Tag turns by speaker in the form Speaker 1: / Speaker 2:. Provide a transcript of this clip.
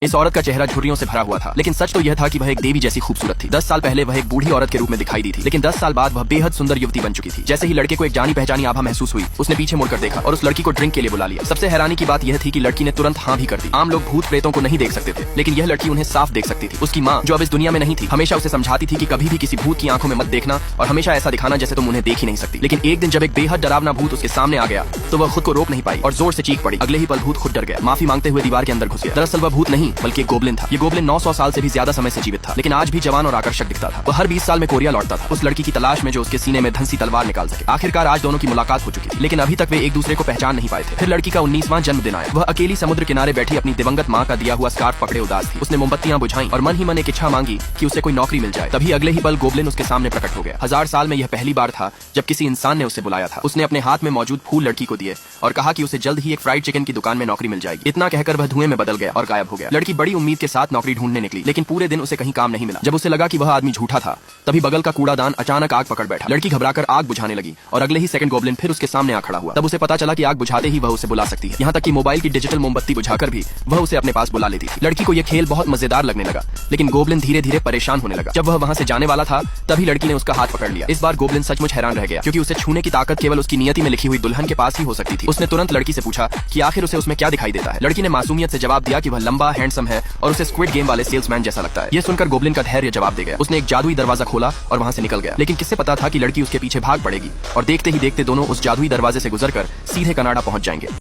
Speaker 1: इस औरत का चेहरा झुर्रियों से भरा हुआ था, लेकिन सच तो यह था कि वह एक देवी जैसी खूबसूरत थी। 10 साल पहले वह एक बूढ़ी औरत के रूप में दिखाई दी थी, लेकिन 10 साल बाद वह बेहद सुंदर युवती बन चुकी थी। जैसे ही लड़के को एक जानी पहचानी आभा महसूस हुई, उसने पीछे मुड़कर देखा और उस लड़की को ड्रिंक के लिए बुला लिया। सबसे हैरानी की बात यह थी कि लड़की ने तुरंत हाँ भी कर दी। आम लोग भूत प्रेतों को नहीं देख सकते थे, लेकिन यह लड़की उन्हें साफ देख सकती थी। उसकी माँ, जो अब इस दुनिया में नहीं थी, हमेशा उसे समझाती थी कि कभी भी किसी भूत की आंखों में मत देखना और हमेशा ऐसा दिखाना जैसे तुम उन्हें देख ही नहीं सकती। लेकिन एक दिन जब एक बेहद डरावना भूत उसके सामने आ गया तो वह खुद को रोक नहीं पाई और जोर से चीख पड़ी। अगले ही पल भूत खुद डर गया, माफी मांगते हुए दीवार के अंदर घुस गया। दरअसल वह भूत नहीं बल्कि एक गोब्लिन था। ये गोब्लिन 900 साल से भी ज्यादा समय से जीवित था, लेकिन आज भी जवान और आकर्षक दिखता था। वह हर 20 साल में कोरिया लौटता था, उस लड़की की तलाश में जो उसके सीने में धंसी तलवार निकाल सके। आखिरकार आज दोनों की मुलाकात हो चुकी थी, लेकिन अभी तक वे एक दूसरे को पहचान नहीं पाए थे। फिर लड़की का 19वां जन्मदिन आया। वह अकेली समुद्र किनारे बैठी अपनी दिवंगत माँ का दिया हुआ स्कार्फ पकड़े उदास थी। उसने मोमबत्तियां बुझाई और मन ही मन एक इच्छा मांगी कि उसे कोई नौकरी मिल जाए। तभी अगले ही पल गोब्लिन उसके सामने प्रकट हो गया। 1000 साल में यह पहली बार था जब किसी इंसान ने उसे बुलाया था। उसने अपने हाथ में मौजूद फूल लड़की को दिए और कहा कि उसे जल्द ही एक फ्राइड चिकन की दुकान में नौकरी मिल जाएगी। इतना कहकर वह धुएं में बदल गया और गायब हो गया। लड़की बड़ी उम्मीद के साथ नौकरी ढूंढने निकली, लेकिन पूरे दिन उसे कहीं काम नहीं मिला। जब उसे लगा कि वह आदमी झूठा था, तभी बगल का कूड़ादान अचानक आग पकड़ बैठा। लड़की घबराकर आग बुझाने लगी और अगले ही सेकंड गोब्लिन फिर उसके सामने आ खड़ा हुआ। तब उसे पता चला कि आग बुझाते ही वह उसे बुला सकती है। यहाँ तक कि मोबाइल की डिजिटल मोमबत्ती बुझाकर भी वह उसे अपने पास बुला लेती थी। लड़की को यह खेल बहुत मजेदार लगने लगा, लेकिन गोब्लिन धीरे धीरे परेशान होने लगा। जब वह वहाँ से जाने वाला था, तभी लड़की ने उसका हाथ पकड़ लिया। इस बार गोब्लिन सचमुच हैरान रह गया, क्योंकि उसे छूने की ताकत केवल उसकी नियति में लिखी हुई दुल्हन के पास ही हो सकती थी। उसने तुरंत लड़की से पूछा कि आखिर उसे उसमें क्या दिखाई देता है। लड़की ने मासूमियत से जवाब दिया कि वह लंबा, हैंडसम है और उसे स्क्विड गेम वाले सेल्समैन जैसा लगता है। यह सुनकर गोब्लिन का धैर्य जवाब दे गया। उसने एक जादुई दरवाजा खोला और वहाँ से निकल गया, लेकिन किससे पता था कि लड़की उसके पीछे भाग पड़ेगी और देखते ही देखते दोनों उस जादुई दरवाजे से गुजरकर सीधे कनाडा पहुंच जाएंगे।